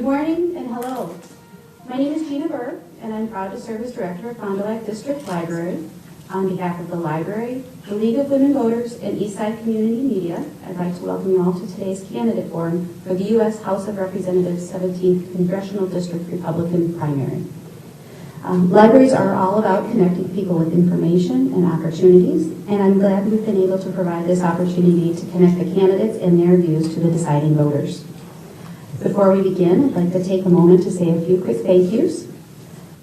morning and hello. My name is Gina Burr, and I'm proud to serve as Director of Fond du Lac District Library. On behalf of the Library, the League of Women Voters, and Eastside Community Media, I'd like to welcome you all to today's candidate forum for the U.S. House of Representatives 17th Congressional District Republican primary. Libraries are all about connecting people with information and opportunities, and I'm glad we've been able to provide this opportunity to connect the candidates and their views to the deciding voters. Before we begin, I'd like to take a moment to say a few quick thank yous.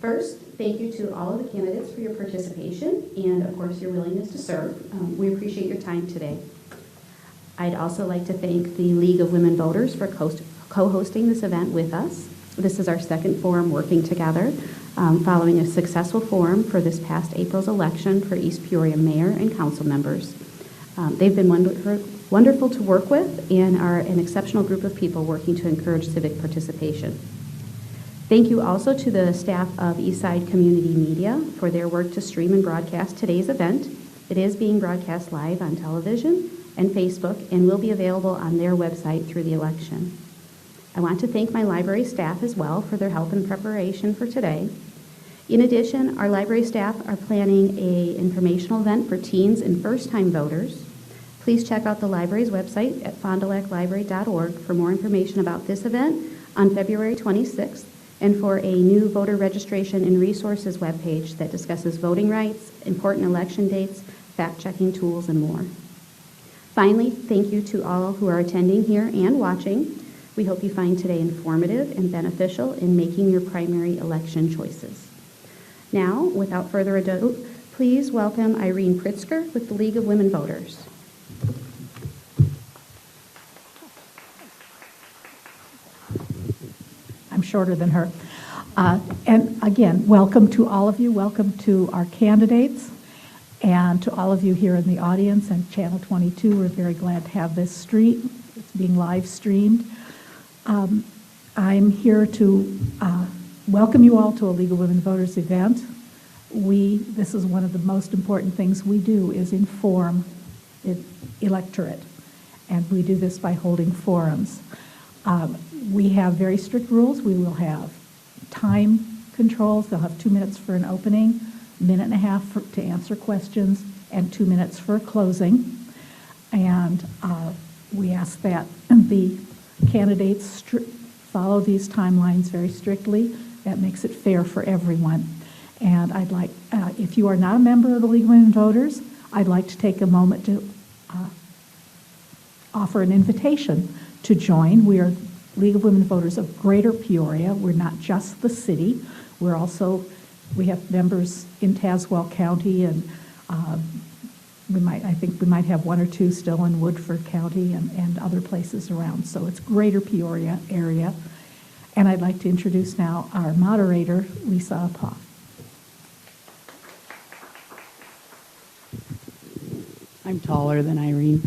First, thank you to all of the candidates for your participation and, of course, your willingness to serve. We appreciate your time today. I'd also like to thank the League of Women Voters for co-hosting this event with us. This is our second forum working together, following a successful forum for this past April's election for East Peoria mayor and council members. They've been wonderful to work with and are an exceptional group of people working to encourage civic participation. Thank you also to the staff of Eastside Community Media for their work to stream and broadcast today's event. It is being broadcast live on television and Facebook and will be available on their website through the election. I want to thank my library staff as well for their help in preparation for today. In addition, our library staff are planning an informational event for teens and first-time voters. Please check out the library's website at fondulaclibrary.org for more information about this event on February 26th and for a new voter registration and resources webpage that discusses voting rights, important election dates, fact-checking tools, and more. Finally, thank you to all who are attending here and watching. We hope you find today informative and beneficial in making your primary election choices. Now, without further ado, please welcome Irene Pritzker with the League of Women Voters. I'm shorter than her. And again, welcome to all of you. Welcome to our candidates and to all of you here in the audience and Channel 22. We're very glad to have this stream. It's being live streamed. I'm here to welcome you all to a League of Women Voters event. This is one of the most important things we do is inform the electorate, and we do this by holding forums. We have very strict rules. We will have time controls. They'll have 2 minutes for an opening, a minute and a half to answer questions, and 2 minutes for closing. And we ask that the candidates follow these timelines very strictly. That makes it fair for everyone. And I'd like, if you are not a member of the League of Women Voters, I'd like to take a moment to offer an invitation to join. We are League of Women Voters of Greater Peoria. We're not just the city. We have members in Tazewell County, and I think we might have one or two still in Woodford County and other places around. So it's Greater Peoria area. And I'd like to introduce now our moderator, Lisa Apoff. I'm taller than Irene.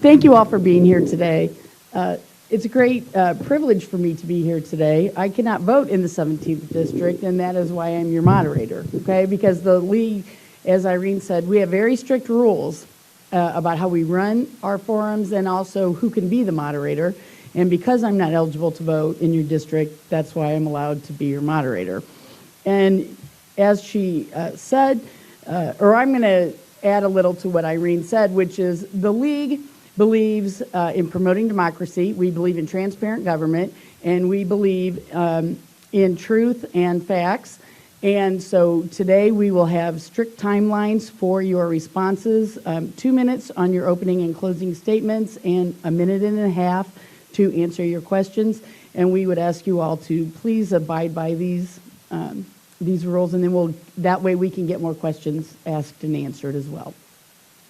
Thank you all for being here today. It's a great privilege for me to be here today. I cannot vote in the 17th district, and that is why I'm your moderator, okay? Because the League, as Irene said, we have very strict rules about how we run our forums and also who can be the moderator. And because I'm not eligible to vote in your district, that's why I'm allowed to be your moderator. And as she said, or I'm going to add a little to what Irene said, which is the League believes in promoting democracy. We believe in transparent government, and we believe in truth and facts. And so today we will have strict timelines for your responses, 2 minutes on your opening and closing statements, and a minute and a half to answer your questions. And we would ask you all to please abide by these rules, and then that way we can get more questions asked and answered as well.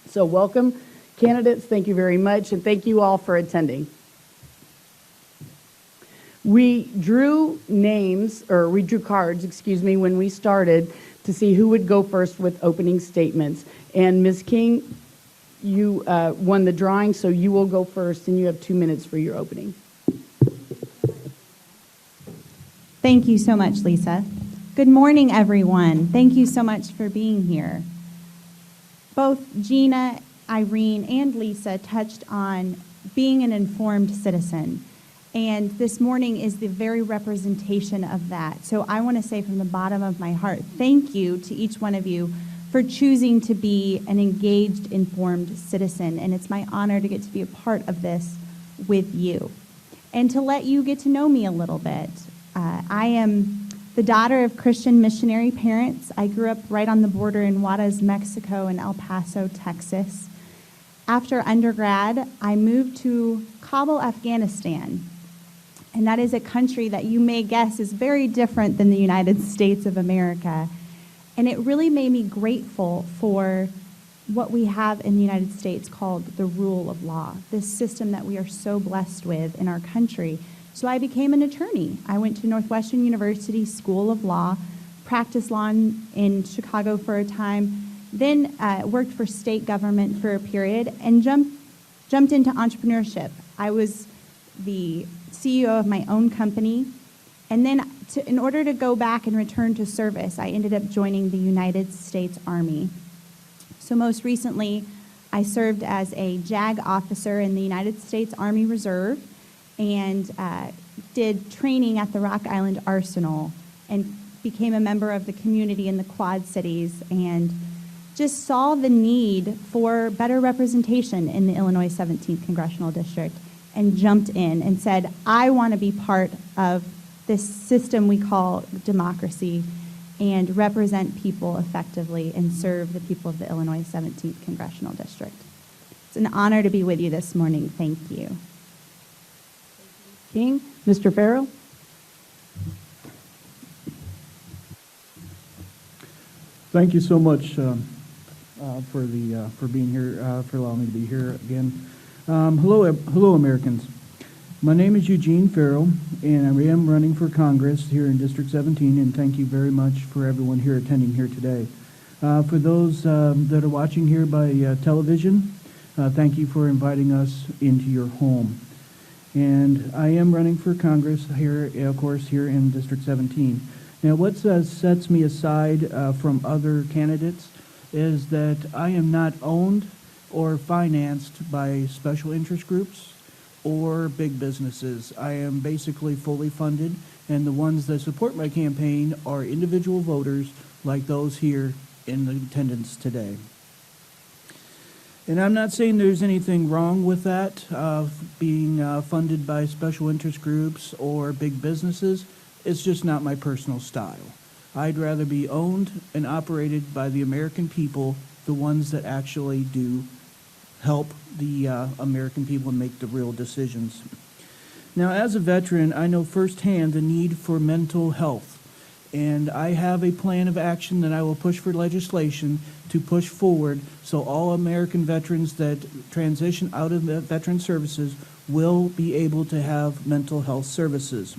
So welcome, candidates. Thank you very much, and thank you all for attending. We drew cards, when we started to see who would go first with opening statements. And Ms. King, you won the drawing, so you will go first, and you have 2 minutes for your opening. Thank you so much, Lisa. Good morning, everyone. Thank you so much for being here. Both Gina, Irene, and Lisa touched on being an informed citizen. And this morning is the very representation of that. So I want to say from the bottom of my heart, thank you to each one of you for choosing to be an engaged, informed citizen. And it's my honor to get to be a part of this with you. And to let you get to know me a little bit. I am the daughter of Christian missionary parents. I grew up right on the border in Juarez, Mexico, and El Paso, Texas. After undergrad, I moved to Kabul, Afghanistan. And that is a country that you may guess is very different than the United States of America. And it really made me grateful for what we have in the United States called the rule of law, this system that we are so blessed with in our country. So I became an attorney. I went to Northwestern University School of Law, practiced law in Chicago for a time, then worked for state government for a period, and jumped into entrepreneurship. I was the CEO of my own company, and then in order to go back and return to service, I ended up joining the United States Army. So most recently, I served as a JAG officer in the United States Army Reserve and did training at the Rock Island Arsenal and became a member of the community in the Quad Cities and just saw the need for better representation in the Illinois 17th Congressional District and jumped in and said, I want to be part of this system we call democracy and represent people effectively and serve the people of the Illinois 17th Congressional District. It's an honor to be with you this morning. Thank you. King, Mr. Farrell. Thank you so much for being here, for allowing me to be here again. Hello, Americans. My name is Eugene Farrell, and I am running for Congress here in District 17, and thank you very much for everyone here attending here today. For those that are watching here by television, thank you for inviting us into your home. And I am running for Congress here, of course, here in District 17. Now, what sets me aside from other candidates is that I am not owned or financed by special interest groups or big businesses. I am basically fully funded, and the ones that support my campaign are individual voters like those here in attendance today. And I'm not saying there's anything wrong with that, being funded by special interest groups or big businesses. It's just not my personal style. I'd rather be owned and operated by the American people, the ones that actually do help the American people make the real decisions. Now, as a veteran, I know firsthand the need for mental health, and I have a plan of action that I will push for legislation to push forward so all American veterans that transition out of the veteran services will be able to have mental health services.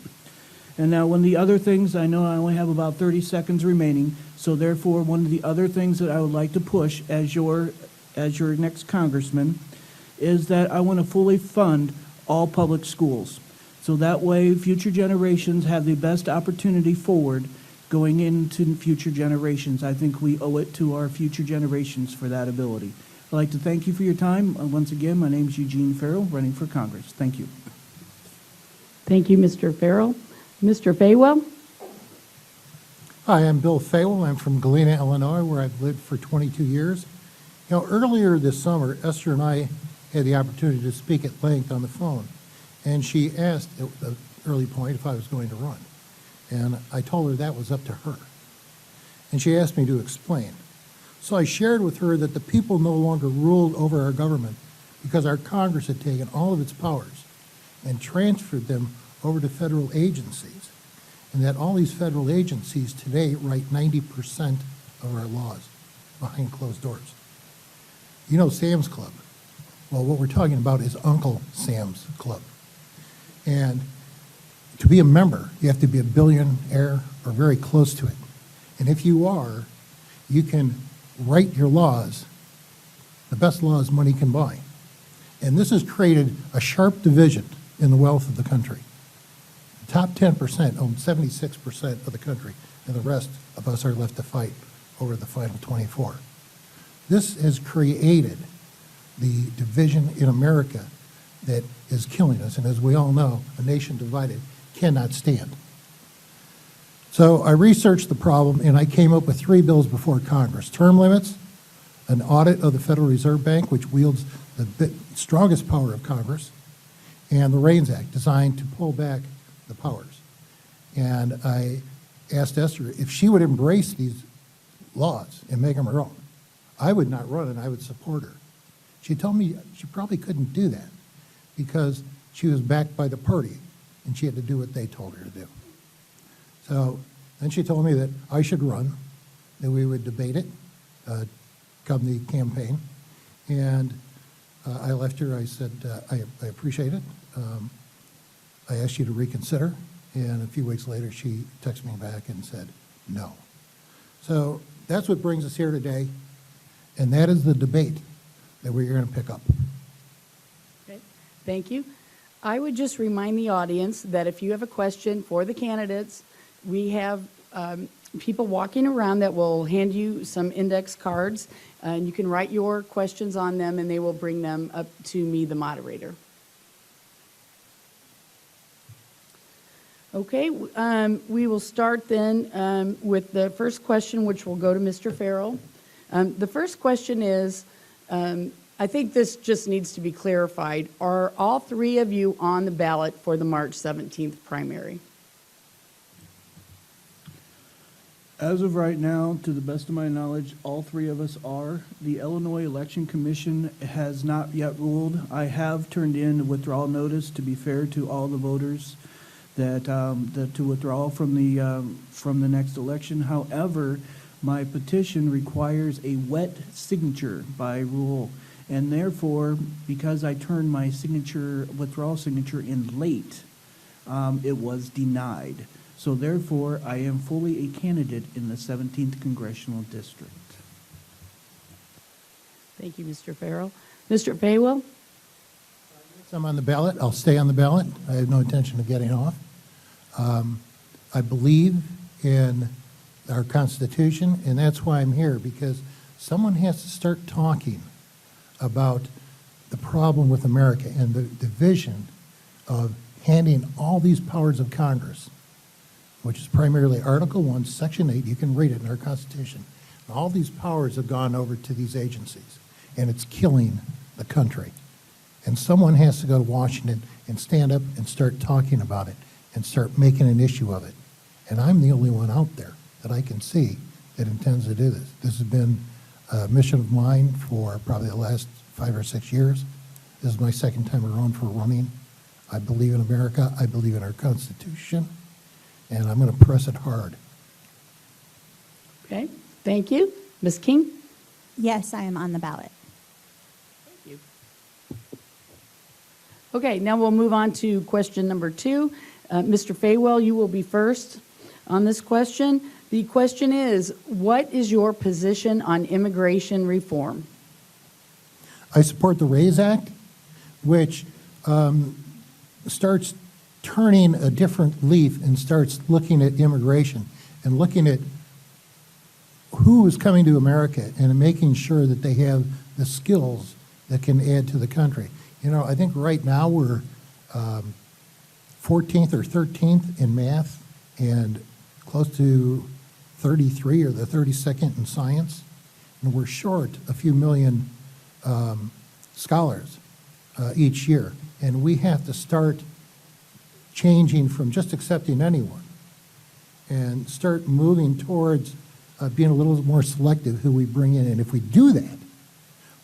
And now one of the other things, I know I only have about 30 seconds remaining, so therefore one of the other things that I would like to push as your next congressman is that I want to fully fund all public schools. So that way future generations have the best opportunity forward going into future generations. I think we owe it to our future generations for that ability. I'd like to thank you for your time. Once again, my name is Eugene Farrell, running for Congress. Thank you. Thank you, Mr. Farrell. Mr. Faywell. Hi, I'm Bill Faywell. I'm from Galena, Illinois, where I've lived for 22 years. You know, earlier this summer, Esther and I had the opportunity to speak at length on the phone, and she asked at the early point if I was going to run. And I told her that was up to her. And she asked me to explain. So I shared with her that the people no longer ruled over our government because our Congress had taken all of its powers and transferred them over to federal agencies, and that all these federal agencies today write 90% of our laws behind closed doors. You know Sam's Club. Well, what we're talking about is Uncle Sam's Club. And to be a member, you have to be a billionaire or very close to it. And if you are, you can write your laws, the best laws money can buy. And this has created a sharp division in the wealth of the country. The top 10% own 76% of the country, and the rest of us are left to fight over the final 24. This has created the division in America that is killing us. And as we all know, a nation divided cannot stand. So I researched the problem, and I came up with 3 bills before Congress. Term limits, an audit of the Federal Reserve Bank, which wields the strongest power of Congress, and the REINS Act, designed to pull back the powers. And I asked Esther if she would embrace these laws and make them her own. I would not run, and I would support her. She told me she probably couldn't do that because she was backed by the party, and she had to do what they told her to do. So then she told me that I should run, that we would debate it come the campaign. And I left her. I said, I appreciate it. I asked you to reconsider. And a few weeks later, she texted me back and said, no. So that's what brings us here today. And that is the debate that we're going to pick up. Okay, thank you. I would just remind the audience that if you have a question for the candidates, we have people walking around that will hand you some index cards, and you can write your questions on them, and they will bring them up to me, the moderator. Okay, we will start then with the first question, which will go to Mr. Farrell. The first question is, I think this just needs to be clarified. Are all 3 of you on the ballot for the March 17th primary? As of right now, to the best of my knowledge, all 3 of us are. The Illinois Election Commission has not yet ruled. I have turned in a withdrawal notice to be fair to all the voters that to withdraw from the next election. However, my petition requires a wet signature by rule, and therefore, because I turned my withdrawal signature in late, it was denied. So therefore, I am fully a candidate in the 17th Congressional District. Thank you, Mr. Farrell. Mr. Faywell? I'm on the ballot. I'll stay on the ballot. I have no intention of getting off. I believe in our Constitution, and that's why I'm here, because someone has to start talking about the problem with America and the division of handing all these powers of Congress, which is primarily Article 1, Section 8. You can read it in our Constitution. And all these powers have gone over to these agencies, and it's killing the country. And someone has to go to Washington and stand up and start talking about it and start making an issue of it. And I'm the only one out there that I can see that intends to do this. This has been a mission of mine for probably the last 5 or 6 years. This is my second time around for running. I believe in America. I believe in our Constitution. And I'm going to press it hard. Okay, thank you. Ms. King? Yes, I am on the ballot. Thank you. Okay, now we'll move on to question number 2. Mr. Faywell, you will be first on this question. The question is, what is your position on immigration reform? I support the REINS Act, which starts turning a different leaf and starts looking at immigration and looking at who is coming to America and making sure that they have the skills that can add to the country. You know, I think right now we're 14th or 13th in math and close to 33 or the 32nd in science. And we're short a few million scholars each year. And we have to start changing from just accepting anyone and start moving towards being a little more selective who we bring in. And if we do that,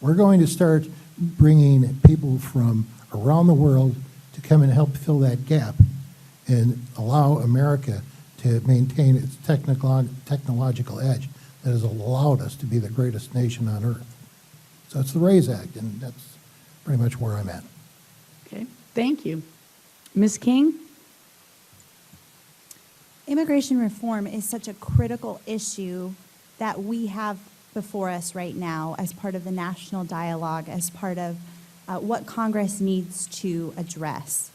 we're going to start bringing people from around the world to come and help fill that gap and allow America to maintain its technological edge that has allowed us to be the greatest nation on earth. So it's the REINS Act, and that's pretty much where I'm at. Okay, thank you. Ms. King? Immigration reform is such a critical issue that we have before us right now as part of the national dialogue, as part of what Congress needs to address.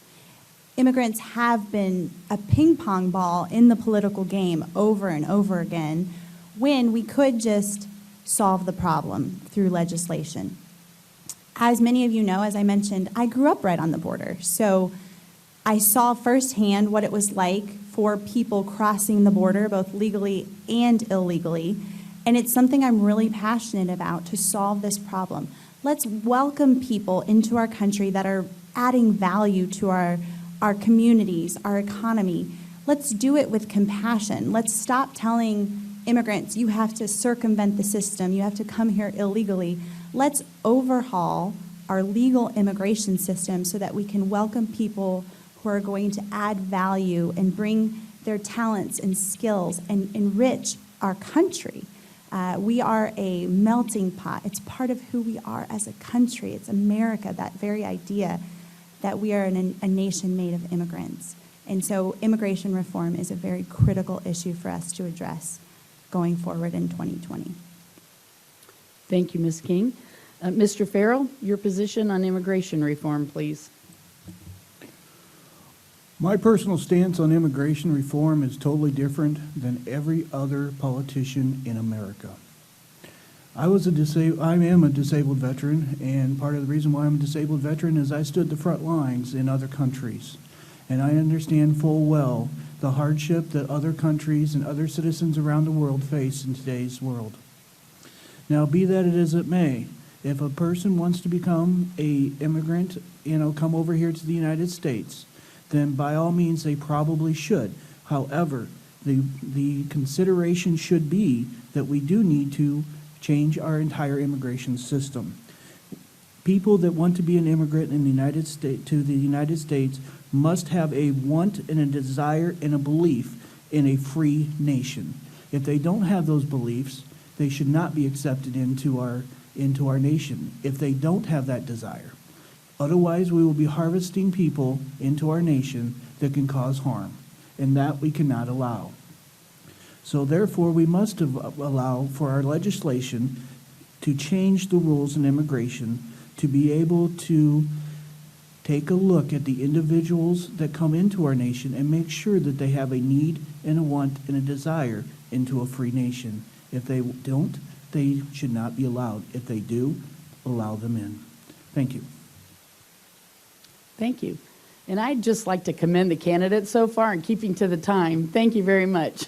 Immigrants have been a ping pong ball in the political game over and over again when we could just solve the problem through legislation. as many of you know, as I mentioned, I grew up right on the border. So I saw firsthand what it was like for people crossing the border, both legally and illegally. And it's something I'm really passionate about to solve this problem. Let's welcome people into our country that are adding value to our communities, our economy. Let's do it with compassion. Let's stop telling immigrants, you have to circumvent the system, you have to come here illegally. Let's overhaul our legal immigration system so that we can welcome people who are going to add value and bring their talents and skills and enrich our country. We are a melting pot. It's part of who we are as a country. It's America, that very idea that we are a nation made of immigrants. And so immigration reform is a very critical issue for us to address going forward in 2020. Thank you, Ms. King. Mr. Farrell, your position on immigration reform, please. My personal stance on immigration reform is totally different than every other politician in America. I am a disabled veteran, and part of the reason why I'm a disabled veteran is I stood the front lines in other countries. And I understand full well the hardship that other countries and other citizens around the world face in today's world. Now, be that it as it may, if a person wants to become an immigrant, come over here to the United States, then by all means they probably should. However, the consideration should be that we do need to change our entire immigration system. People that want to be an immigrant in the United States must have a want and a desire and a belief in a free nation. If they don't have those beliefs, they should not be accepted into our nation if they don't have that desire. Otherwise, we will be harvesting people into our nation that can cause harm, and that we cannot allow. So therefore, we must allow for our legislation to change the rules in immigration to be able to take a look at the individuals that come into our nation and make sure that they have a need and a want and a desire into a free nation. If they don't, they should not be allowed. If they do, allow them in. Thank you. Thank you. And I'd just like to commend the candidates so far in keeping to the time. Thank you very much.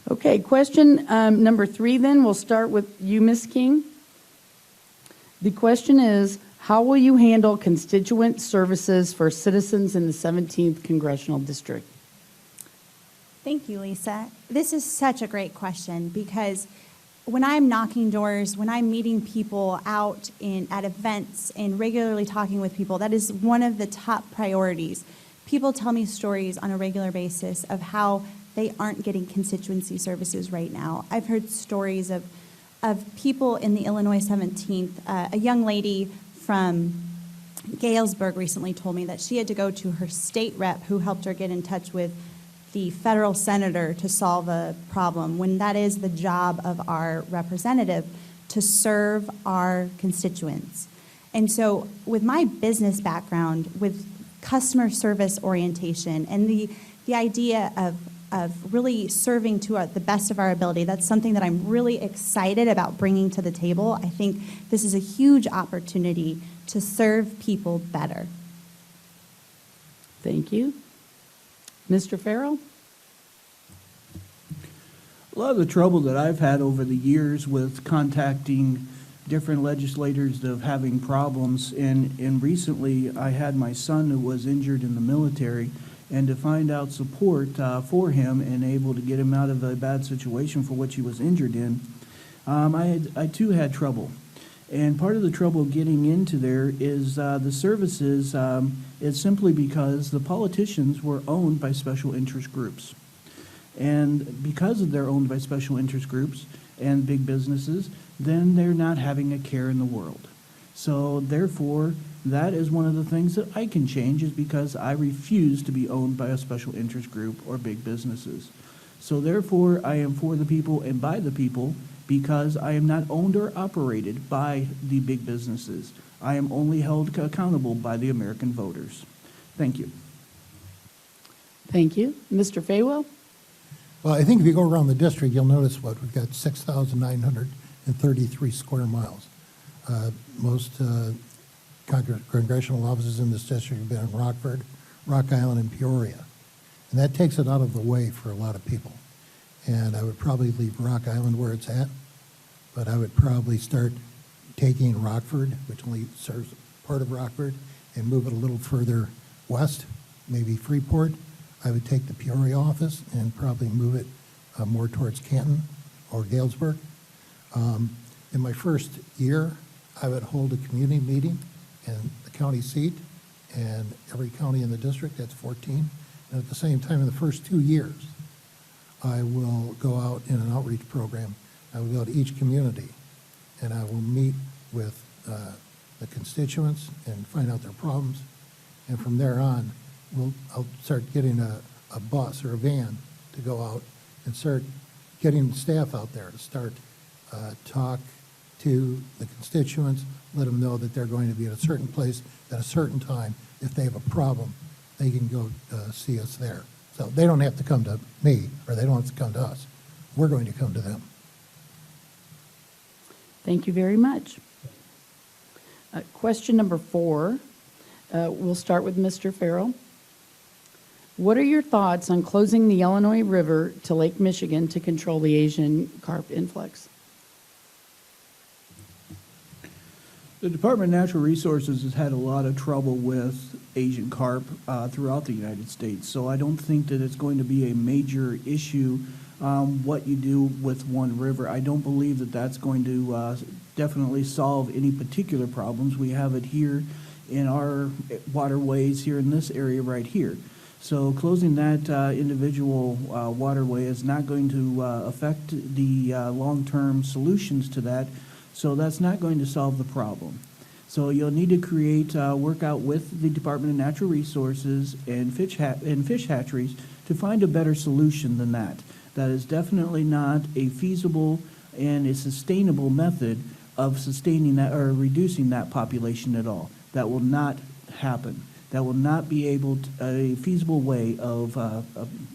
Okay, question number 3 then. We'll start with you, Ms. King. The question is, how will you handle constituent services for citizens in the 17th Congressional District? Thank you, Lisa. This is such a great question because when I'm knocking doors, when I'm meeting people out at events and regularly talking with people, that is one of the top priorities. People tell me stories on a regular basis of how they aren't getting constituency services right now. I've heard stories of people in the Illinois 17th. A young lady from Galesburg recently told me that she had to go to her state rep who helped her get in touch with the federal senator to solve a problem, when that is the job of our representative, to serve our constituents. And so with my business background, with customer service orientation, and the idea of really serving to the best of our ability, that's something that I'm really excited about bringing to the table. I think this is a huge opportunity to serve people better. Thank you. Mr. Farrell? A lot of the trouble that I've had over the years with contacting different legislators of having problems, and recently I had my son who was injured in the military, and to find out support for him and able to get him out of a bad situation for which he was injured in, I too had trouble. And part of the trouble getting into there is the services is simply because the politicians were owned by special interest groups. And because they're owned by special interest groups and big businesses, then they're not having a care in the world. So therefore, that is one of the things that I can change, is because I refuse to be owned by a special interest group or big businesses. So therefore, I am for the people and by the people, because I am not owned or operated by the big businesses. I am only held accountable by the American voters. Thank you. Thank you. Mr. Faywell? Well, I think if you go around the district, you'll notice we've got 6,933 square miles. Most congressional offices in this district have been in Rockford, Rock Island, and Peoria. And that takes it out of the way for a lot of people. And I would probably leave Rock Island where it's at, but I would probably start taking Rockford, which only serves part of Rockford, and move it a little further west, maybe Freeport. I would take the Peoria office and probably move it more towards Canton or Galesburg. In my first year, I would hold a community meeting in the county seat, and every county in the district, that's 14. And at the same time, in the first 2 years, I will go out in an outreach program. I will go to each community, and I will meet with the constituents and find out their problems. And from there on, I'll start getting a bus or a van to go out and start getting staff out there to start talk to the constituents, let them know that they're going to be at a certain place at a certain time. If they have a problem, they can go see us there. So they don't have to come to me, or they don't have to come to us. We're going to come to them. Thank you very much. Question number 4, we'll start with Mr. Farrell. What are your thoughts on closing the Illinois River to Lake Michigan to control the Asian carp influx? The Department of Natural Resources has had a lot of trouble with Asian carp throughout the United States, so I don't think that it's going to be a major issue what you do with one river. I don't believe that that's going to definitely solve any particular problems. We have it here in our waterways here in this area right here. So closing that individual waterway is not going to affect the long-term solutions to that. So that's not going to solve the problem. So you'll need to work out with the Department of Natural Resources and fish hatcheries to find a better solution than that. That is definitely not a feasible and a sustainable method of sustaining that or reducing that population at all. That will not happen. That will not be a feasible way of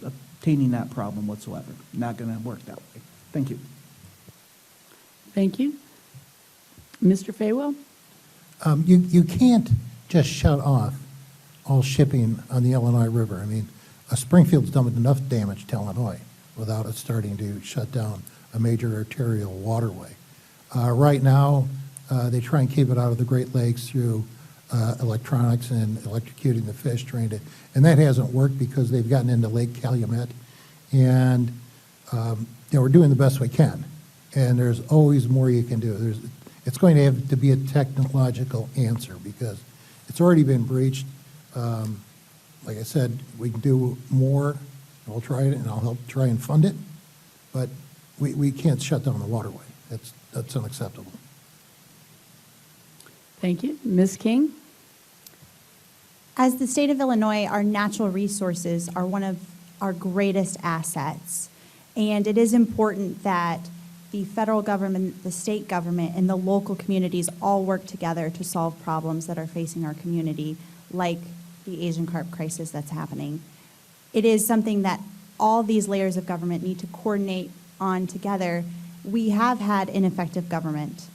obtaining that problem whatsoever. Not going to work that way. Thank you. Thank you. Mr. Faywell? You can't just shut off all shipping on the Illinois River. I mean, Springfield's done enough damage to Illinois without it starting to shut down a major arterial waterway. Right now, they try and keep it out of the Great Lakes through electronics and electrocuting the fish, and that hasn't worked because they've gotten into Lake Calumet, and we're doing the best we can. And there's always more you can do. It's going to have to be a technological answer because it's already been breached. Like I said, we can do more. We'll try it, and I'll help try and fund it. But we can't shut down the waterway. That's unacceptable. Thank you. Ms. King? As the state of Illinois, our natural resources are one of our greatest assets. And it is important that the federal government, the state government, and the local communities all work together to solve problems that are facing our community, like the Asian carp crisis that's happening. It is something that all these layers of government need to coordinate on together. We have had ineffective government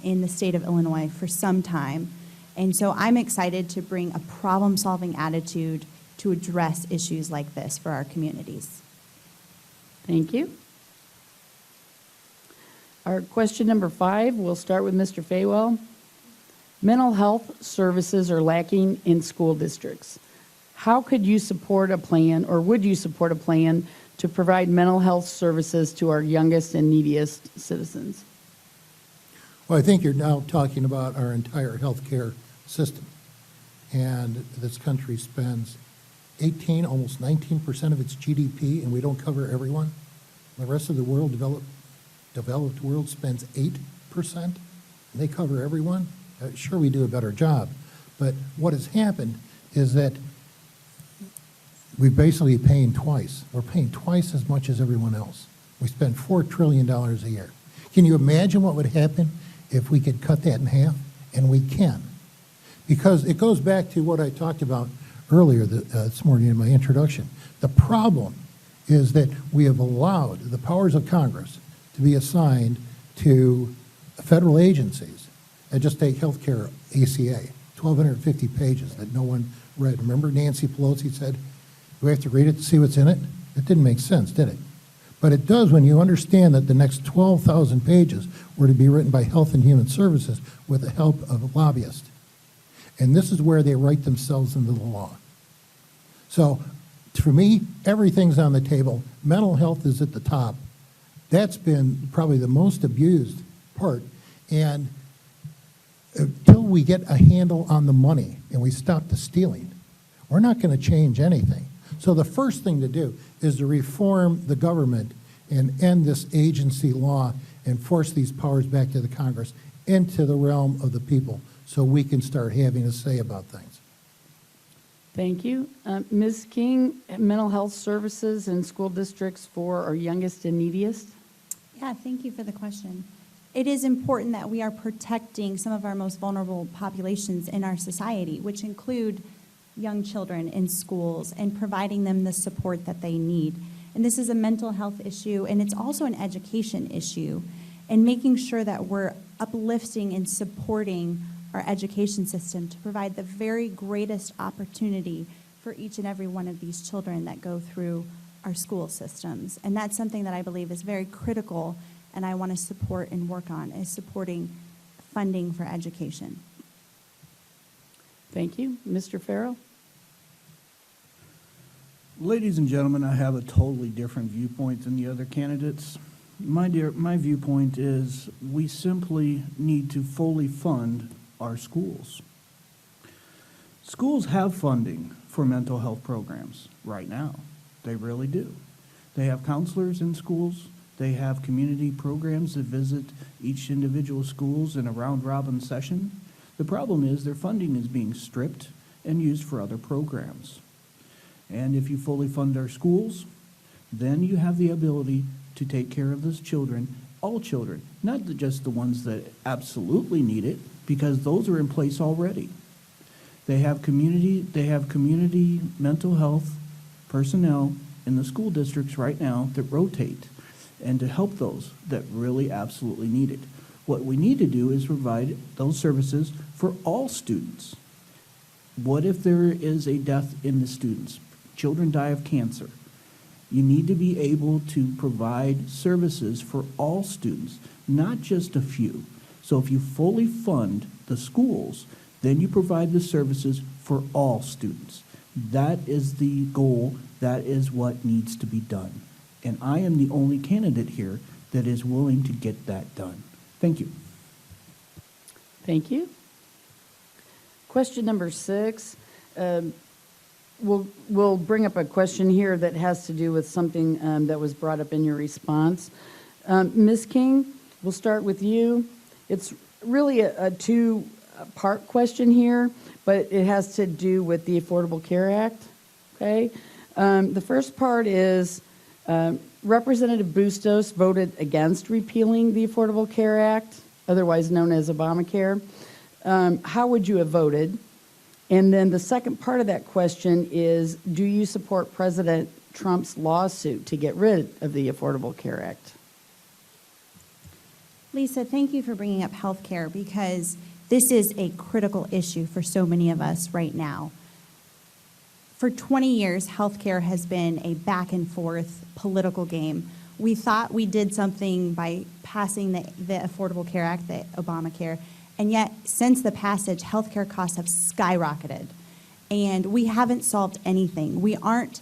in the state of Illinois for some time, and so I'm excited to bring a problem-solving attitude to address issues like this for our communities. Thank you. Our question number 5, we'll start with Mr. Faywell. Mental health services are lacking in school districts. How could you support a plan, or would you support a plan to provide mental health services to our youngest and neediest citizens? Well, I think you're now talking about our entire healthcare system. And this country spends 18, almost 19% of its GDP, and we don't cover everyone. The rest of the world, developed world, spends 8%, and they cover everyone. Sure, we do a better job. But what has happened is that we're basically paying twice. We're paying twice as much as everyone else. We spend $4 trillion a year. Can you imagine what would happen if we could cut that in half? And we can. Because it goes back to what I talked about earlier this morning in my introduction. The problem is that we have allowed the powers of Congress to be assigned to federal agencies. just take healthcare ACA, 1,250 pages that no one read. Remember Nancy Pelosi said, do we have to read it to see what's in it? It didn't make sense, did it? But it does when you understand that the next 12,000 pages were to be written by Health and Human Services with the help of a lobbyist. And this is where they write themselves into the law. So for me, everything's on the table. Mental health is at the top. That's been probably the most abused part. And until we get a handle on the money and we stop the stealing, we're not going to change anything. So the first thing to do is to reform the government and end this agency law and force these powers back to the Congress into the realm of the people so we can start having a say about things. Thank you. Ms. King, mental health services in school districts for our youngest and neediest? Yeah, thank you for the question. It is important that we are protecting some of our most vulnerable populations in our society, which include young children in schools and providing them the support that they need. And this is a mental health issue, and it's also an education issue, and making sure that we're uplifting and supporting our education system to provide the very greatest opportunity for each and every one of these children that go through our school systems. And that's something that I believe is very critical, and I want to support and work on, is supporting funding for education. Thank you. Mr. Farrell? Ladies and gentlemen, I have a totally different viewpoint than the other candidates. My viewpoint is we simply need to fully fund our schools. Schools have funding for mental health programs right now. They really do. They have counselors in schools. They have community programs that visit each individual schools in a round-robin session. The problem is their funding is being stripped and used for other programs. And if you fully fund our schools, then you have the ability to take care of those children, all children, not just the ones that absolutely need it, because those are in place already. They have community mental health personnel in the school districts right now that rotate and to help those that really absolutely need it. What we need to do is provide those services for all students. What if there is a death in the students? Children die of cancer. You need to be able to provide services for all students, not just a few. So if you fully fund the schools, then you provide the services for all students. That is the goal. That is what needs to be done. And I am the only candidate here that is willing to get that done. Thank you. Thank you. Question number 6. We'll bring up a question here that has to do with something that was brought up in your response. Ms. King, we'll start with you. It's really a two-part question here, but it has to do with the Affordable Care Act. Okay. The first part is Representative Bustos voted against repealing the Affordable Care Act, otherwise known as Obamacare. How would you have voted? And then the second part of that question is, do you support President Trump's lawsuit to get rid of the Affordable Care Act? Lisa, thank you for bringing up health care, because this is a critical issue for so many of us right now. For 20 years, health care has been a back and forth political game. We thought we did something by passing the Affordable Care Act, the Obamacare, and yet since the passage, health care costs have skyrocketed, and we haven't solved anything. We aren't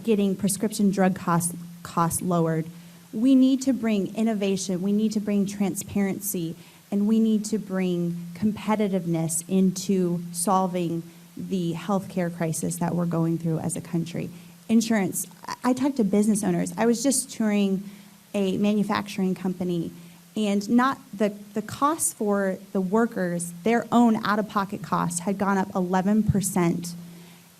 getting prescription drug costs lowered. We need to bring innovation, we need to bring transparency, and we need to bring competitiveness into solving the healthcare crisis that we're going through as a country. Insurance, I talked to business owners. I was just touring a manufacturing company, and not the costs for the workers, their own out-of-pocket costs had gone up 11%,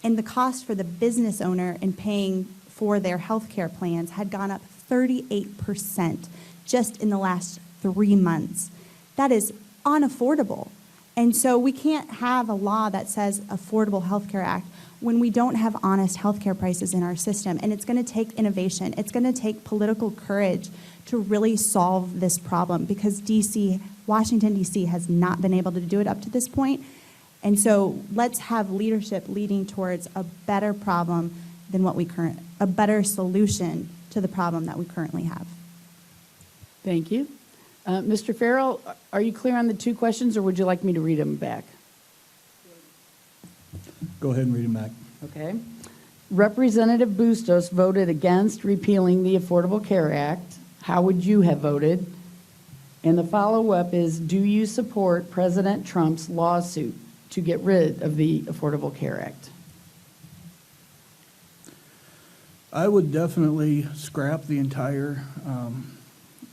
and the cost for the business owner in paying for their healthcare plans had gone up 38% just in the last 3 months. That is unaffordable. And so we can't have a law that says Affordable Health Care Act when we don't have honest healthcare prices in our system. And it's going to take innovation. It's going to take political courage to really solve this problem, because DC, Washington, D.C. has not been able to do it up to this point. And so let's have leadership leading towards a better problem than a better solution to the problem that we currently have. Thank you. Mr. Farrell, are you clear on the two questions, or would you like me to read them back? Go ahead and read them back. Okay. Representative Bustos voted against repealing the Affordable Care Act. How would you have voted? And the follow-up is, do you support President Trump's lawsuit to get rid of the Affordable Care Act? I would definitely scrap the entire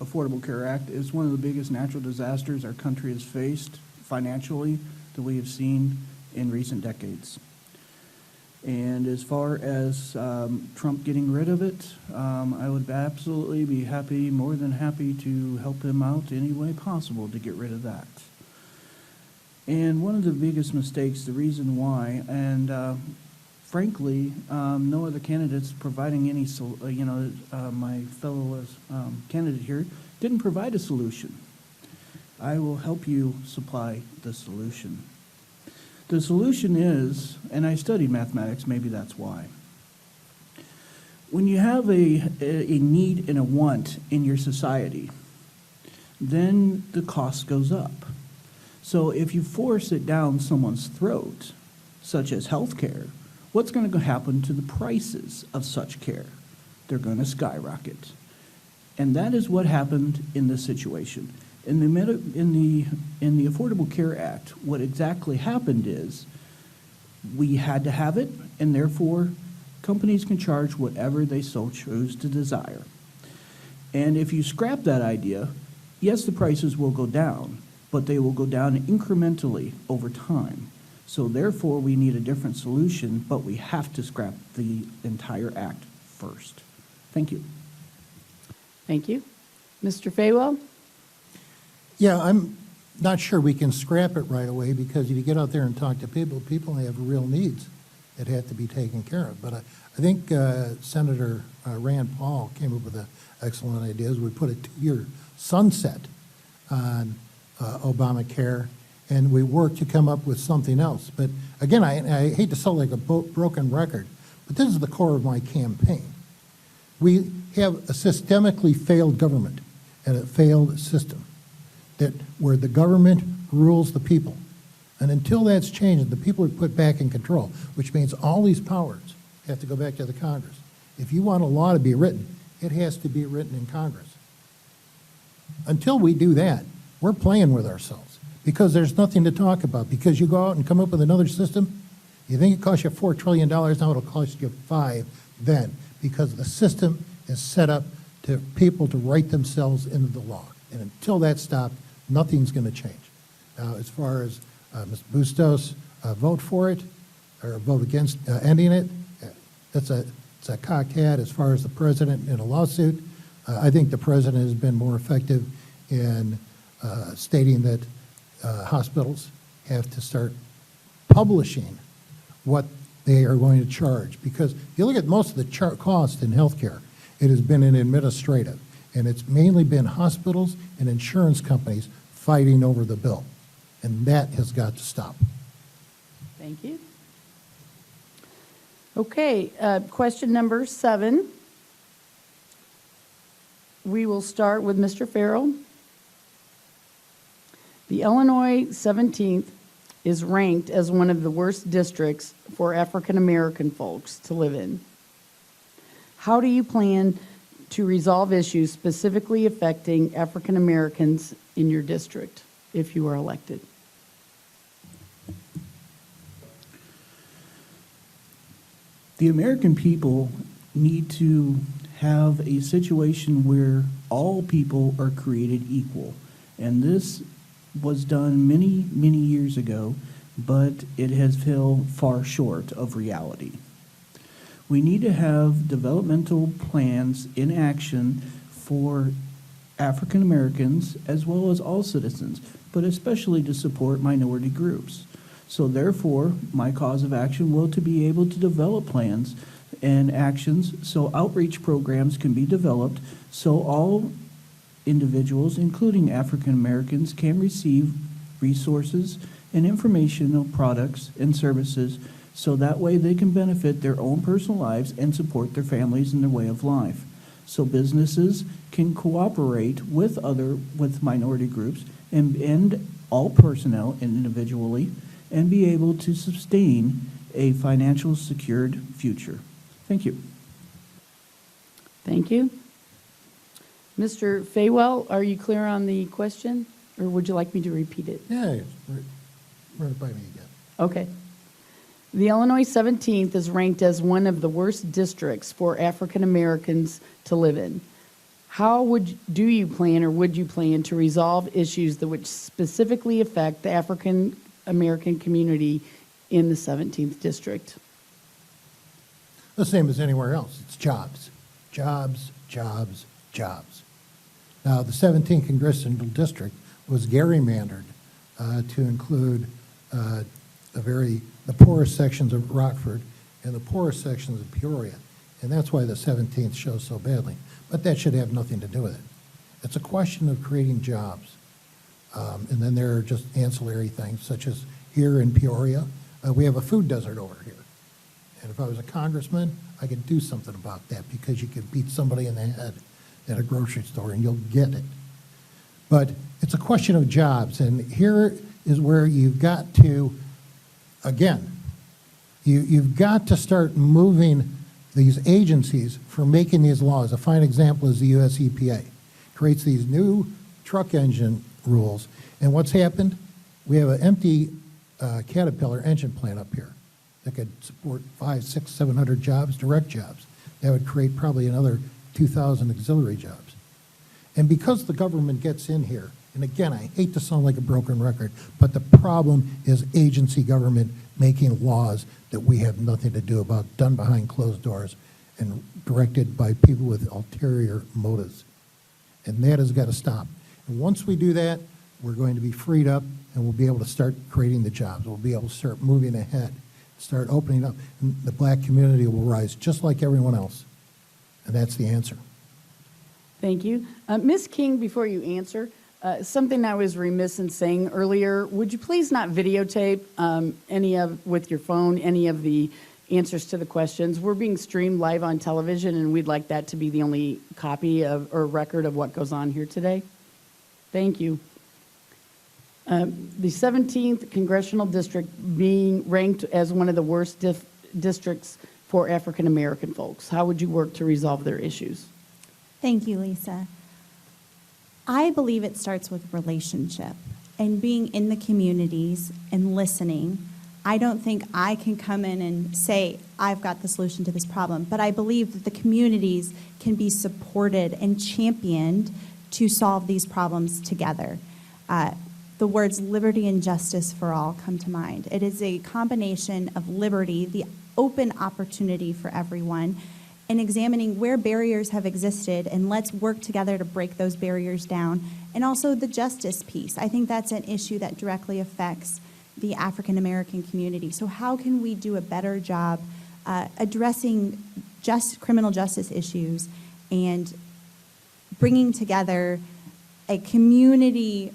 Affordable Care Act. It's one of the biggest natural disasters our country has faced financially that we have seen in recent decades. And as far as Trump getting rid of it, I would absolutely be happy, more than happy to help him out any way possible to get rid of that. And one of the biggest mistakes, the reason why, and frankly, no other candidates providing any, my fellow candidate here didn't provide a solution. I will help you supply the solution. The solution is, and I studied mathematics, maybe that's why. When you have a need and a want in your society, then the cost goes up. So if you force it down someone's throat, such as health care, what's going to happen to the prices of such care? They're going to skyrocket. And that is what happened in this situation. In the Affordable Care Act, what exactly happened is we had to have it, and therefore companies can charge whatever they so choose to desire. And if you scrap that idea, yes, the prices will go down, but they will go down incrementally over time. So therefore, we need a different solution, but we have to scrap the entire act first. Thank you. Thank you. Mr. Faywell? Yeah, I'm not sure we can scrap it right away, because if you get out there and talk to people have real needs that have to be taken care of. But I think Senator Rand Paul came up with an excellent idea. We put a 2-year sunset on Obamacare, and we work to come up with something else. But again, I hate to sound like a broken record, but this is the core of my campaign. We have a systemically failed government and a failed system where the government rules the people. And until that's changed, the people are put back in control, which means all these powers have to go back to the Congress. If you want a law to be written, it has to be written in Congress. Until we do that, we're playing with ourselves, because there's nothing to talk about. Because you go out and come up with another system, you think it costs you $4 trillion, now it'll cost you $5 then, because the system is set up to people to write themselves into the law. And until that's stopped, nothing's going to change. Now, as far as Ms. Bustos vote for it or vote against ending it, it's a cocked hat. As far as the president in a lawsuit, I think the president has been more effective in stating that hospitals have to start publishing what they are going to charge. Because if you look at most of the cost in healthcare, it has been in administrative. And it's mainly been hospitals and insurance companies fighting over the bill. And that has got to stop. Thank you. Okay, question number 7. We will start with Mr. Farrell. The Illinois 17th is ranked as one of the worst districts for African American folks to live in. How do you plan to resolve issues specifically affecting African Americans in your district if you are elected? The American people need to have a situation where all people are created equal. And this was done many, many years ago, but it has fell far short of reality. We need to have developmental plans in action for African Americans as well as all citizens, but especially to support minority groups. So therefore, my cause of action will to be able to develop plans and actions so outreach programs can be developed so all individuals, including African Americans, can receive resources and informational products and services so that way they can benefit their own personal lives and support their families and their way of life. So businesses can cooperate with minority groups and all personnel individually and be able to sustain a financial secured future. Thank you. Thank you. Mr. Faywell, are you clear on the question, or would you like me to repeat it? Yeah, run it by me again. Okay. The Illinois 17th is ranked as one of the worst districts for African Americans to live in. How do you plan or would you plan to resolve issues that which specifically affect the African American community in the 17th district? The same as anywhere else. It's jobs, jobs, jobs, jobs. Now, the 17th Congressional District was gerrymandered to include the poorest sections of Rockford and the poorest sections of Peoria, and that's why the 17th shows so badly. But that should have nothing to do with it. It's a question of creating jobs. And then there are just ancillary things, such as here in Peoria, we have a food desert over here. And if I was a congressman, I could do something about that because you could beat somebody in the head at a grocery store and you'll get it. But it's a question of jobs, and here is where you've got to, again, you've got to start moving these agencies for making these laws. A fine example is the US EPA. Creates these new truck engine rules, and what's happened? We have an empty Caterpillar engine plant up here that could support 500, 600, 700 jobs, direct jobs. That would create probably another 2,000 auxiliary jobs. And because the government gets in here, and again, I hate to sound like a broken record, but the problem is agency government making laws that we have nothing to do about, done behind closed doors and directed by people with ulterior motives. And that has got to stop. And once we do that, we're going to be freed up and we'll be able to start creating the jobs. We'll be able to start moving ahead, start opening up. And the black community will rise just like everyone else. And that's the answer. Thank you. Ms. King, before you answer, something I was remiss in saying earlier, would you please not videotape with your phone any of the answers to the questions? We're being streamed live on television, and we'd like that to be the only copy of or record of what goes on here today. Thank you. The 17th Congressional District being ranked as one of the worst districts for African American folks. How would you work to resolve their issues? Thank you, Lisa. I believe it starts with relationship and being in the communities and listening. I don't think I can come in and say, I've got the solution to this problem, but I believe that the communities can be supported and championed to solve these problems together. The words liberty and justice for all come to mind. It is a combination of liberty, the open opportunity for everyone, and examining where barriers have existed, and let's work together to break those barriers down. And also the justice piece. I think that's an issue that directly affects the African American community. So how can we do a better job addressing criminal justice issues and bringing together a community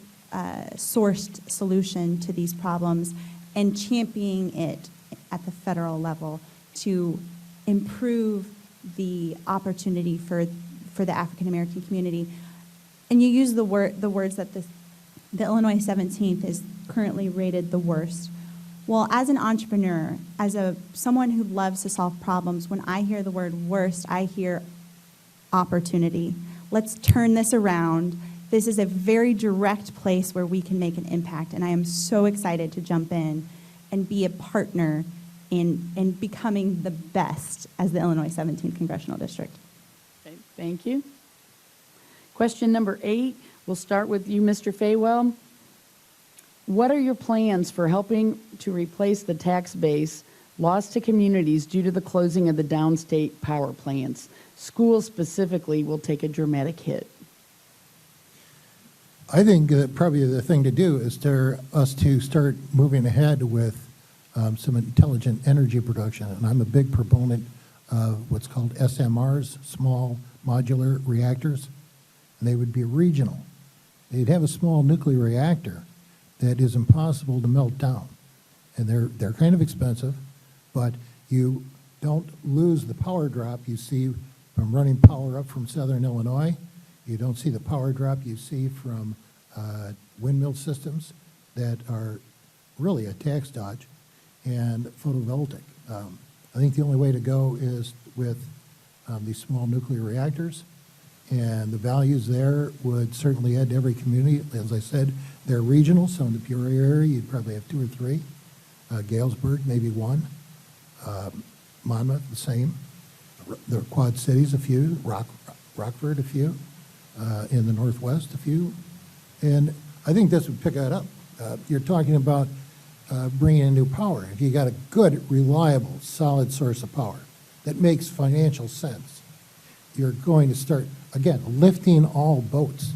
sourced solution to these problems and championing it at the federal level to improve the opportunity for the African American community. And you use the words that the Illinois 17th is currently rated the worst. Well, as an entrepreneur, as someone who loves to solve problems, when I hear the word worst, I hear opportunity. Let's turn this around. This is a very direct place where we can make an impact, and I am so excited to jump in and be a partner in becoming the best as the Illinois 17th Congressional District. Okay, thank you. Question number 8, we'll start with you, Mr. Faywell. What are your plans for helping to replace the tax base lost to communities due to the closing of the downstate power plants? Schools specifically will take a dramatic hit. I think that probably the thing to do is for us to start moving ahead with some intelligent energy production. And I'm a big proponent of what's called SMRs, small modular reactors. and they would be regional. They'd have a small nuclear reactor that is impossible to melt down. And they're kind of expensive, but you don't lose the power drop you see from running power up from southern Illinois. You don't see the power drop you see from windmill systems that are really a tax dodge and photovoltaic. I think the only way to go is with these small nuclear reactors, and the values there would certainly add to every community. As I said, they're regional, so in the Peoria area, you'd probably have 2 or 3. Galesburg, maybe 1. Monmouth, the same. The Quad Cities, a few. Rockford, a few. In the Northwest, a few. And I think this would pick that up. You're talking about bringing in new power. If you got a good, reliable, solid source of power that makes financial sense, you're going to start, again, lifting all boats.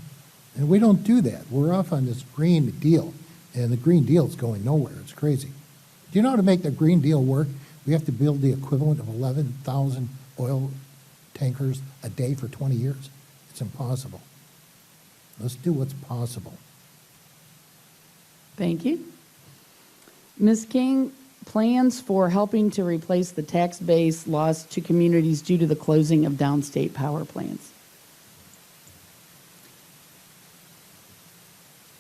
And we don't do that. We're off on this Green Deal, and the Green Deal is going nowhere. It's crazy. Do you know how to make the Green Deal work? We have to build the equivalent of 11,000 oil tankers a day for 20 years. It's impossible. Let's do what's possible. Thank you. Ms. King, plans for helping to replace the tax base lost to communities due to the closing of downstate power plants.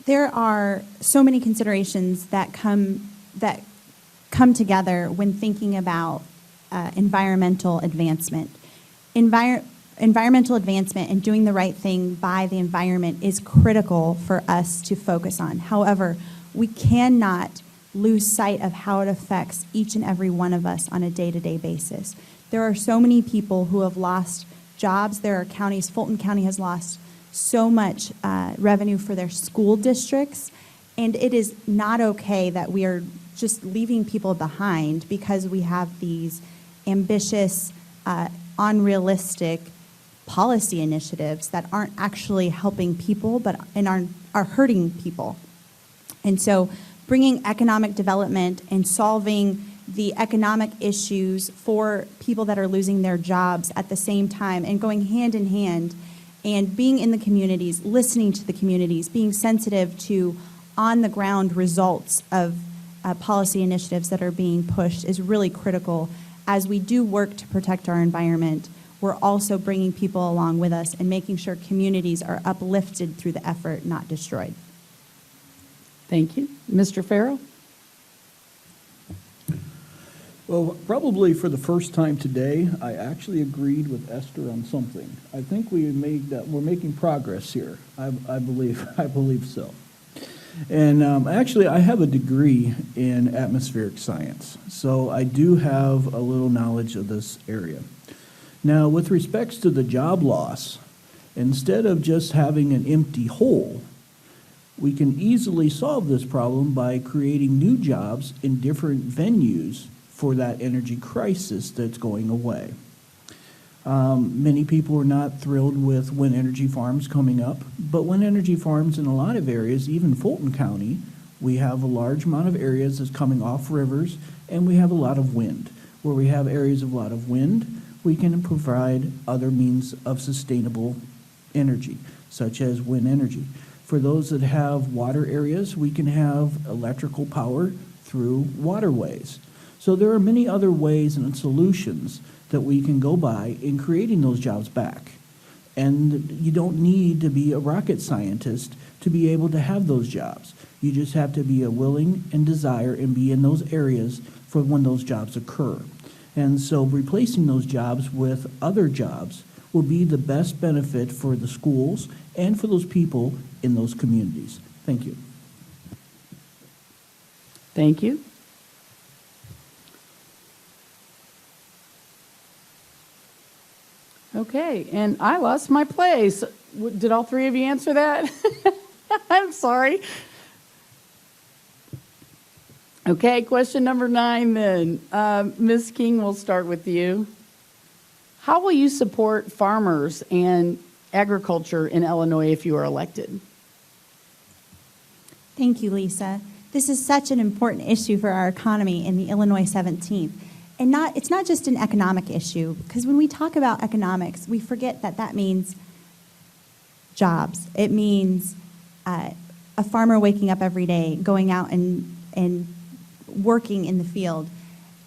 There are so many considerations that come together when thinking about environmental advancement. Environmental advancement and doing the right thing by the environment is critical for us to focus on. However, we cannot lose sight of how it affects each and every one of us on a day-to-day basis. There are so many people who have lost jobs. There are counties, Fulton County has lost so much revenue for their school districts, and it is not okay that we are just leaving people behind because we have these ambitious, unrealistic policy initiatives that aren't actually helping people and are hurting people. And so bringing economic development and solving the economic issues for people that are losing their jobs at the same time and going hand in hand and being in the communities, listening to the communities, being sensitive to on-the-ground results of policy initiatives that are being pushed is really critical. As we do work to protect our environment, we're also bringing people along with us and making sure communities are uplifted through the effort, not destroyed. Thank you. Mr. Farrell? Well, probably for the first time today, I actually agreed with Esther on something. I think we're making progress here. I believe so. And actually, I have a degree in atmospheric science, so I do have a little knowledge of this area. Now, with respects to the job loss, instead of just having an empty hole, we can easily solve this problem by creating new jobs in different venues for that energy crisis that's going away. Many people are not thrilled with wind energy farms coming up, but wind energy farms in a lot of areas, even Fulton County, we have a large amount of areas that's coming off rivers, and we have a lot of wind. Where we have areas of a lot of wind, we can provide other means of sustainable energy, such as wind energy. For those that have water areas, we can have electrical power through waterways. So there are many other ways and solutions that we can go by in creating those jobs back. And you don't need to be a rocket scientist to be able to have those jobs. You just have to be a willing and desire and be in those areas for when those jobs occur. And so replacing those jobs with other jobs will be the best benefit for the schools and for those people in those communities. Thank you. Thank you. Okay, and I lost my place. Did all three of you answer that? I'm sorry. Okay, question number 9 then. Ms. King, we'll start with you. How will you support farmers and agriculture in Illinois if you are elected? Thank you, Lisa. This is such an important issue for our economy in the Illinois 17th. And it's not just an economic issue, because when we talk about economics, we forget that means jobs. It means a farmer waking up every day, going out and working in the field.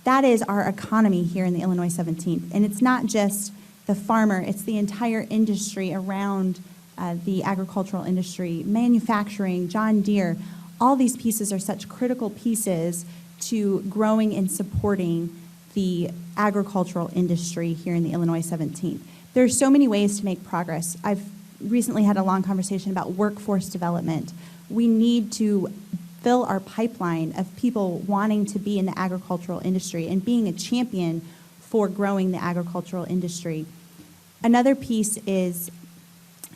That is our economy here in the Illinois 17th. And it's not just the farmer, it's the entire industry around the agricultural industry, manufacturing, John Deere. All these pieces are such critical pieces to growing and supporting the agricultural industry here in the Illinois 17th. There are so many ways to make progress. I've recently had a long conversation about workforce development. We need to fill our pipeline of people wanting to be in the agricultural industry and being a champion for growing the agricultural industry. Another piece is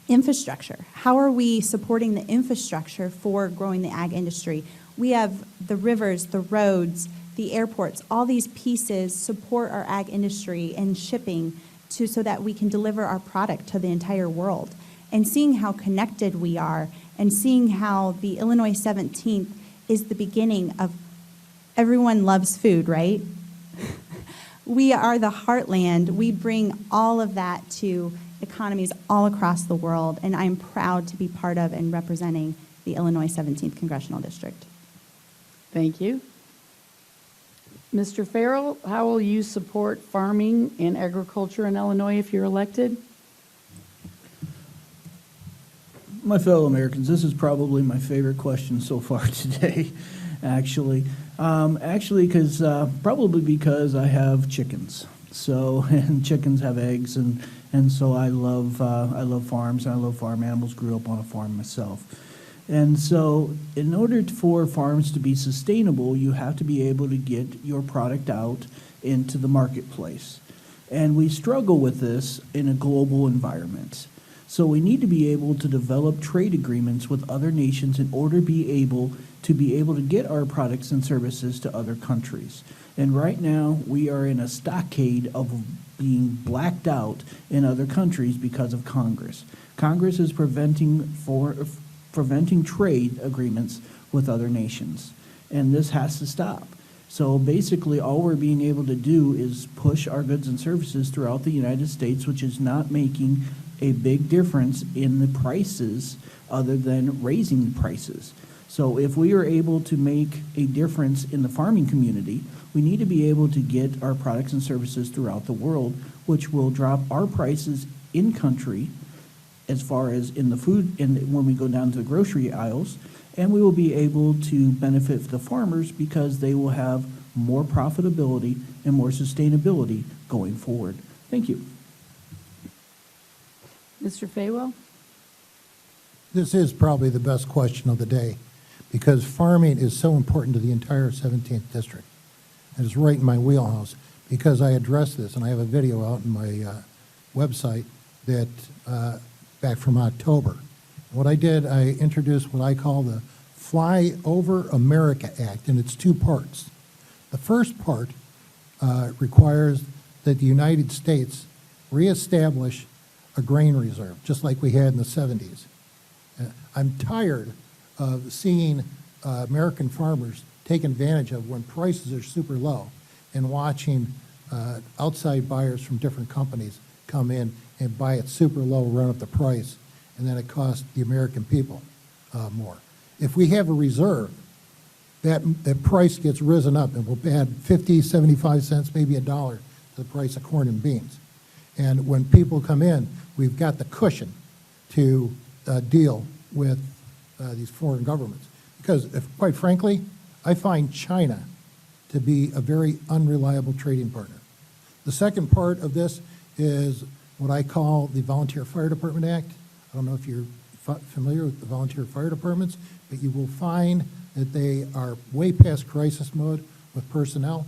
infrastructure. How are we supporting the infrastructure for growing the ag industry? We have the rivers, the roads, the airports, all these pieces support our ag industry and shipping so that we can deliver our product to the entire world. And seeing how connected we are and seeing how the Illinois 17th is the beginning of everyone loves food, right? We are the heartland. We bring all of that to economies all across the world, and I'm proud to be part of and representing the Illinois 17th Congressional District. Thank you. Mr. Farrell, how will you support farming and agriculture in Illinois if you're elected? My fellow Americans, this is probably my favorite question so far today, actually. Because probably because I have chickens. So, and chickens have eggs, and so I love farms, and I love farm animals. Grew up on a farm myself. And so in order for farms to be sustainable, you have to be able to get your product out into the marketplace. And we struggle with this in a global environment. So we need to be able to develop trade agreements with other nations in order to be able to get our products and services to other countries. And right now, we are in a stockade of being blacked out in other countries because of Congress. Congress is preventing trade agreements with other nations, and this has to stop. So basically, all we're being able to do is push our goods and services throughout the United States, which is not making a big difference in the prices other than raising the prices. So if we are able to make a difference in the farming community, we need to be able to get our products and services throughout the world, which will drop our prices in country as far as in the food, and when we go down to the grocery aisles, and we will be able to benefit the farmers because they will have more profitability and more sustainability going forward. Thank you. Mr. Faywell? This is probably the best question of the day because farming is so important to the entire 17th district. And it's right in my wheelhouse because I addressed this, and I have a video out on my website that back from October. What I did, I introduced what I call the Fly Over America Act, and it's two parts. The first part requires that the United States reestablish a grain reserve, just like we had in the 70s. I'm tired of seeing American farmers take advantage of when prices are super low and watching outside buyers from different companies come in and buy it super low, run up the price, and then it costs the American people more. If we have a reserve, that price gets risen up and we'll add 50, 75 cents, maybe $1 to the price of corn and beans. And when people come in, we've got the cushion to deal with these foreign governments. Because, quite frankly, I find China to be a very unreliable trading partner. The second part of this is what I call the Volunteer Fire Department Act. I don't know if you're familiar with the volunteer fire departments, but you will find that they are way past crisis mode with personnel.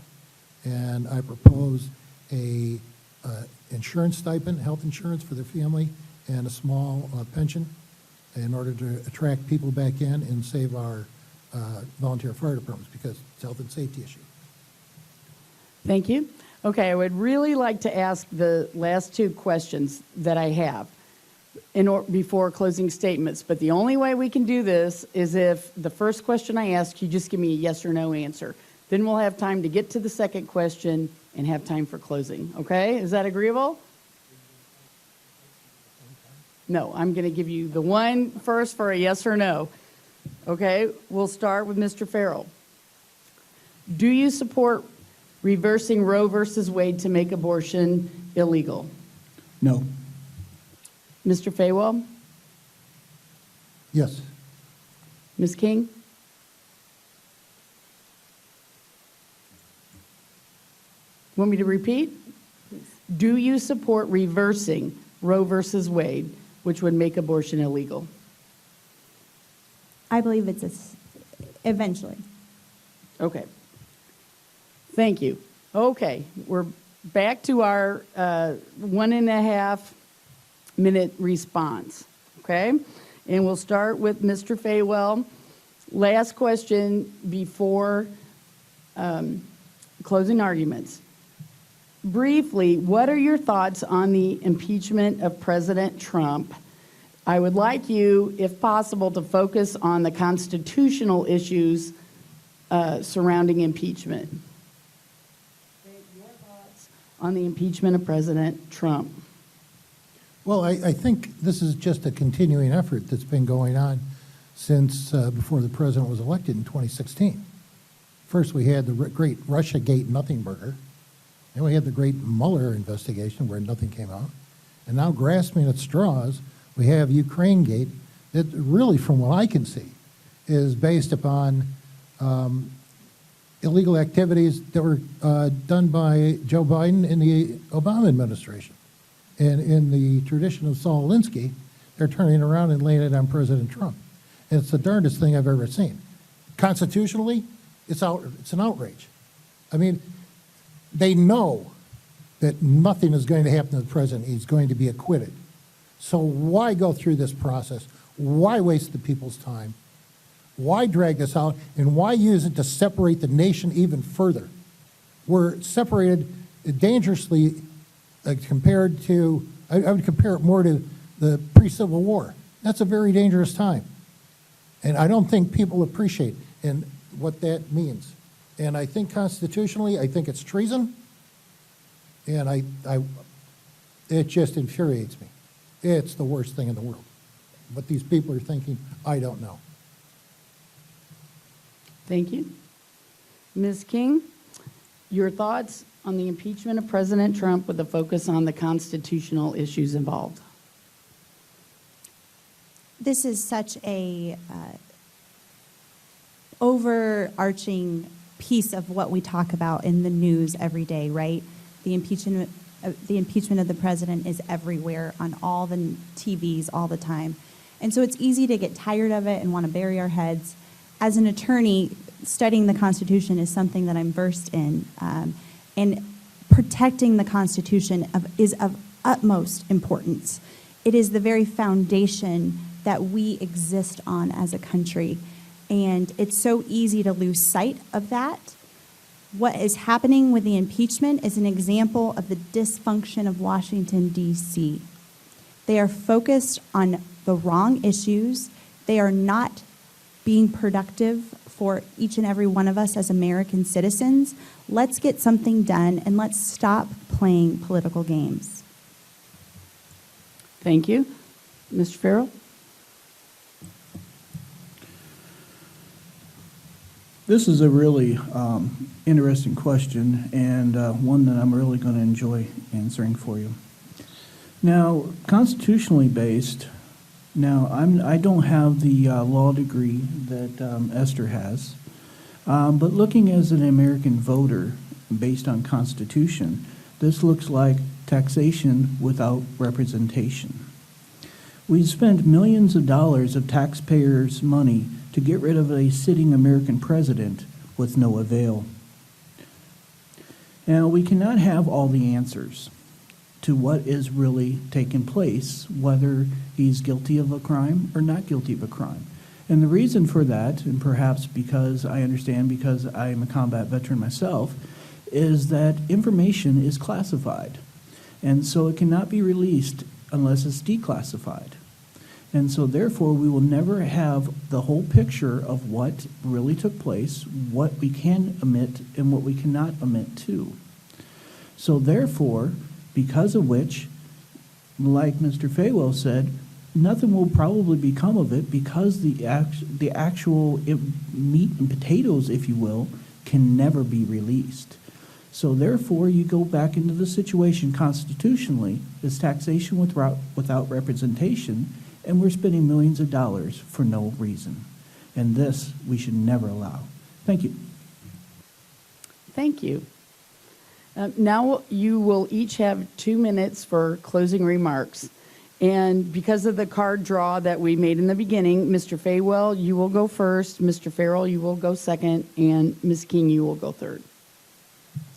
And I propose a insurance stipend, health insurance for their family, and a small pension in order to attract people back in and save our volunteer fire departments because it's a health and safety issue. Thank you. Okay, I would really like to ask the last two questions that I have before closing statements, but the only way we can do this is if the first question I ask, you just give me a yes or no answer. Then we'll have time to get to the second question and have time for closing. Okay, is that agreeable? No, I'm going to give you the one first for a yes or no. Okay, we'll start with Mr. Farrell. Do you support reversing Roe versus Wade to make abortion illegal? No. Mr. Faywell? Yes. Ms. King? Want me to repeat? Do you support reversing Roe versus Wade, which would make abortion illegal? I believe it's eventually. Okay. Thank you. Okay, we're back to our 1.5 minute response, okay? And we'll start with Mr. Faywell. Last question before closing arguments. Briefly, what are your thoughts on the impeachment of President Trump? I would like you, if possible, to focus on the constitutional issues surrounding impeachment. Your thoughts on the impeachment of President Trump? Well, I think this is just a continuing effort that's been going on since before the president was elected in 2016. First, we had the great Russiagate nothing burger. Then we had the great Mueller investigation where nothing came out. And now, grasping at straws, we have Ukraine-gate that really, from what I can see, is based upon illegal activities that were done by Joe Biden in the Obama administration. And in the tradition of Saul Alinsky, they're turning around and laying it on President Trump. And it's the darndest thing I've ever seen. Constitutionally, it's an outrage. I mean, they know that nothing is going to happen to the president. He's going to be acquitted. So why go through this process? Why waste the people's time? Why drag this out? And why use it to separate the nation even further? We're separated dangerously compared to, I would compare it more to the pre-Civil War. That's a very dangerous time. And I don't think people appreciate and what that means. And I think constitutionally, I think it's treason. And it just infuriates me. It's the worst thing in the world. What these people are thinking, I don't know. Thank you. Ms. King, your thoughts on the impeachment of President Trump with a focus on the constitutional issues involved? This is such a overarching piece of what we talk about in the news every day, right? The impeachment of the president is everywhere on all the TVs all the time. And so it's easy to get tired of it and want to bury our heads. As an attorney, studying the Constitution is something that I'm versed in. And protecting the Constitution is of utmost importance. It is the very foundation that we exist on as a country. And it's so easy to lose sight of that. What is happening with the impeachment is an example of the dysfunction of Washington, D.C. They are focused on the wrong issues. They are not being productive for each and every one of us as American citizens. Let's get something done and let's stop playing political games. Thank you. Mr. Farrell? This is a really interesting question, and one that I'm really going to enjoy answering for you. Now, constitutionally based, I don't have the law degree that Esther has, but looking as an American voter based on Constitution, this looks like taxation without representation. We spend millions of dollars of taxpayers' money to get rid of a sitting American president with no avail. Now, we cannot have all the answers to what is really taking place, whether he's guilty of a crime or not guilty of a crime. And the reason for that, and perhaps because I understand because I am a combat veteran myself, is that information is classified. And so it cannot be released unless it's declassified. And so therefore, we will never have the whole picture of what really took place, what we can omit, and what we cannot omit too. So therefore, because of which, like Mr. Faywell said, nothing will probably become of it because the actual meat and potatoes, if you will, can never be released. So therefore, you go back into the situation constitutionally, is taxation without representation, and we're spending millions of dollars for no reason. And this we should never allow. Thank you. Thank you. Now you will each have 2 minutes for closing remarks. And because of the card draw that we made in the beginning, Mr. Faywell, you will go first, Mr. Farrell, you will go second, and Ms. King, you will go third.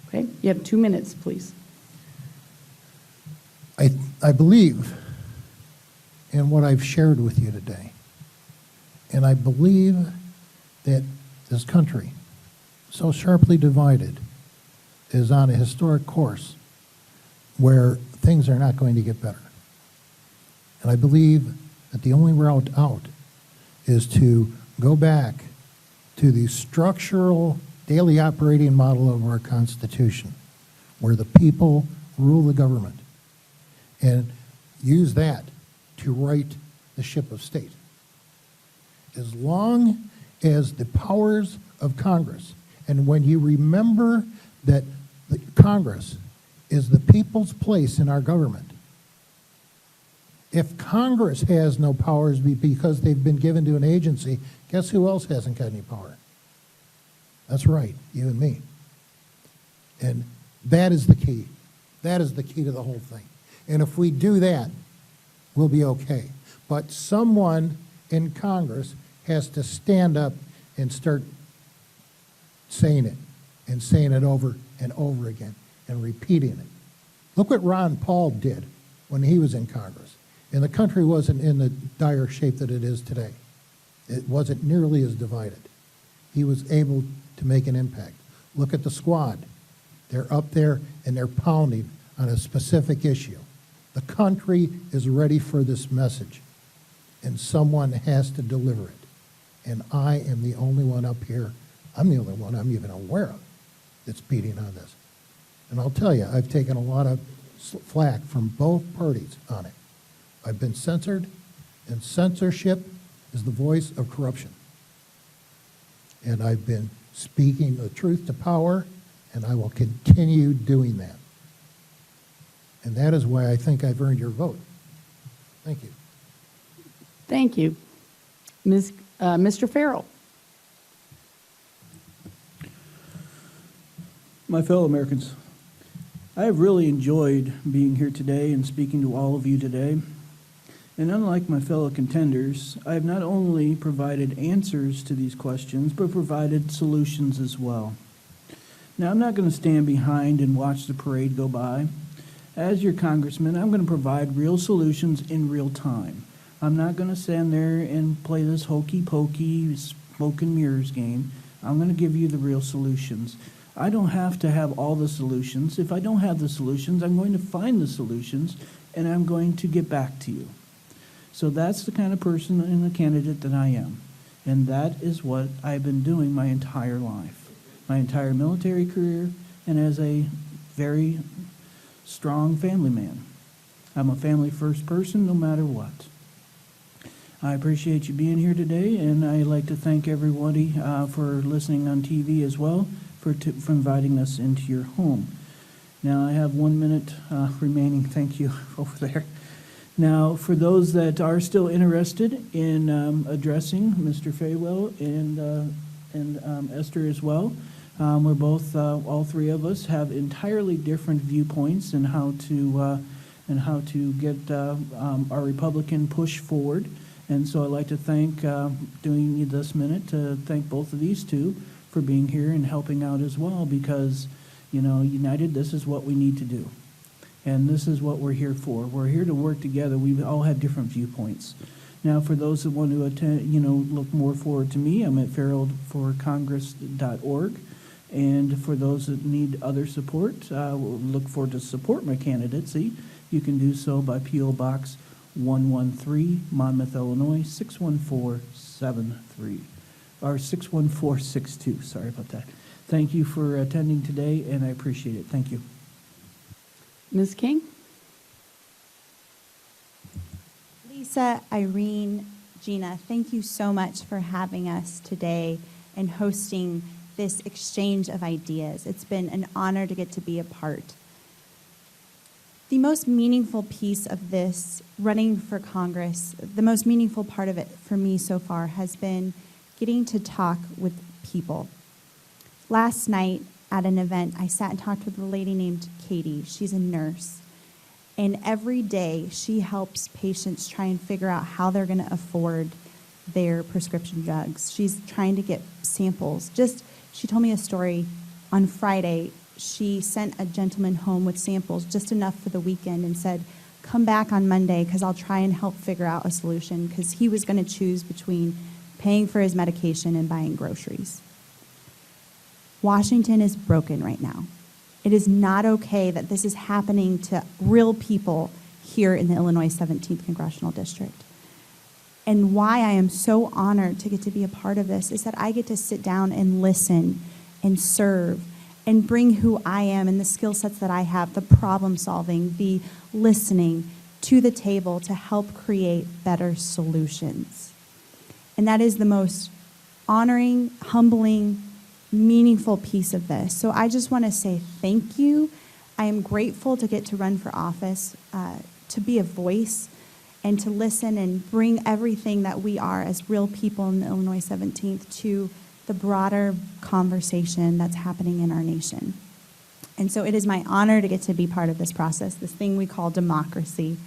Okay, you have 2 minutes, please. I believe in what I've shared with you today. And I believe that this country, so sharply divided, is on a historic course where things are not going to get better. And I believe that the only route out is to go back to the structural daily operating model of our Constitution, where the people rule the government, and use that to right the ship of state. As long as the powers of Congress, and when you remember that the Congress is the people's place in our government, if Congress has no powers because they've been given to an agency, guess who else hasn't got any power? That's right, you and me. And that is the key. That is the key to the whole thing. And if we do that, we'll be okay. But someone in Congress has to stand up and start saying it, and saying it over and over again, and repeating it. Look what Ron Paul did when he was in Congress. And the country wasn't in the dire shape that it is today. It wasn't nearly as divided. He was able to make an impact. Look at the squad. They're up there and they're pounding on a specific issue. The country is ready for this message, and someone has to deliver it. And I am the only one up here, I'm the only one I'm even aware of that's beating on this. And I'll tell you, I've taken a lot of flack from both parties on it. I've been censored, and censorship is the voice of corruption. And I've been speaking the truth to power, and I will continue doing that. And that is why I think I've earned your vote. Thank you. Thank you. Mr. Farrell. My fellow Americans, I have really enjoyed being here today and speaking to all of you today. And unlike my fellow contenders, I have not only provided answers to these questions, but provided solutions as well. Now, I'm not going to stand behind and watch the parade go by. As your congressman, I'm going to provide real solutions in real time. I'm not going to stand there and play this hokey-pokey, smoke and mirrors game. I'm going to give you the real solutions. I don't have to have all the solutions. If I don't have the solutions, I'm going to find the solutions, and I'm going to get back to you. So that's the kind of person and the candidate that I am. And that is what I've been doing my entire life, my entire military career, and as a very strong family man. I'm a family-first person no matter what. I appreciate you being here today, and I'd like to thank everybody for listening on TV as well, for inviting us into your home. Now, I have 1 minute remaining. Thank you over there. Now, for those that are still interested in addressing Mr. Faywell and Esther as well, we're both, all three of us, have entirely different viewpoints in how to get our Republican push forward. And so I'd like to thank, doing this minute, to thank both of these two for being here and helping out as well, because, you know, united, this is what we need to do. And this is what we're here for. We're here to work together. We all have different viewpoints. Now, for those that want to attend, look more forward to me, I'm at farrellforcongress.org. And for those that need other support, look forward to support my candidacy. You can do so by P.O. Box 113, Monmouth, Illinois, 61473, or 61462. Sorry about that. Thank you for attending today, and I appreciate it. Thank you. Ms. King? Lisa, Irene, Gina, thank you so much for having us today and hosting this exchange of ideas. It's been an honor to get to be a part. The most meaningful piece of this running for Congress, the most meaningful part of it for me so far has been getting to talk with people. Last night at an event, I sat and talked with a lady named Katie. She's a nurse. And every day she helps patients try and figure out how they're going to afford their prescription drugs. She's trying to get samples. She told me a story on Friday. She sent a gentleman home with samples, just enough for the weekend, and said, come back on Monday because I'll try and help figure out a solution, because he was going to choose between paying for his medication and buying groceries. Washington is broken right now. It is not okay that this is happening to real people here in the Illinois 17th Congressional District. And why I am so honored to get to be a part of this is that I get to sit down and listen and serve and bring who I am and the skill sets that I have, the problem solving, the listening to the table to help create better solutions. And that is the most honoring, humbling, meaningful piece of this. So I just want to say thank you. I am grateful to get to run for office, to be a voice, and to listen and bring everything that we are as real people in the Illinois 17th to the broader conversation that's happening in our nation. And so it is my honor to get to be part of this process, this thing we call democracy.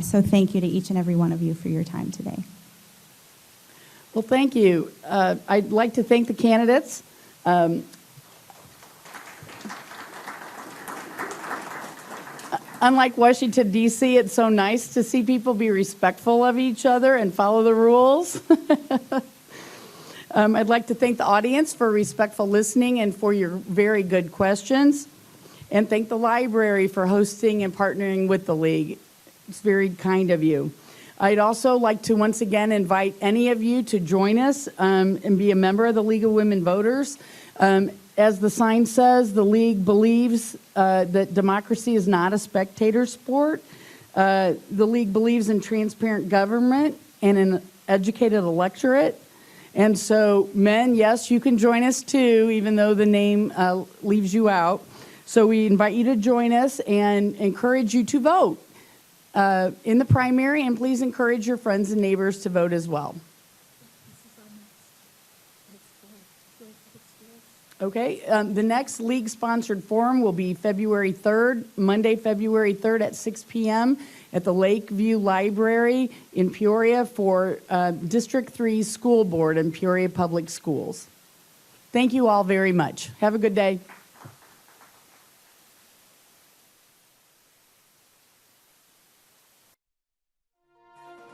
So thank you to each and every one of you for your time today. Well, thank you. I'd like to thank the candidates. Unlike Washington, D.C., it's so nice to see people be respectful of each other and follow the rules. I'd like to thank the audience for respectful listening and for your very good questions. And thank the library for hosting and partnering with the League. It's very kind of you. I'd also like to once again invite any of you to join us and be a member of the League of Women Voters. As the sign says, the League believes that democracy is not a spectator sport. The League believes in transparent government and an educated electorate. And so, men, yes, you can join us too, even though the name leaves you out. So we invite you to join us and encourage you to vote in the primary, and please encourage your friends and neighbors to vote as well. Okay, the next League-sponsored forum will be February 3rd, Monday, February 3rd at 6 p.m. at the Lakeview Library in Peoria for District 3 School Board in Peoria Public Schools. Thank you all very much. Have a good day.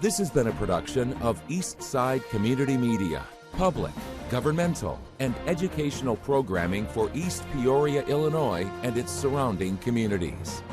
This has been a production of East Side Community Media, public, governmental, and educational programming for East Peoria, Illinois, and its surrounding communities.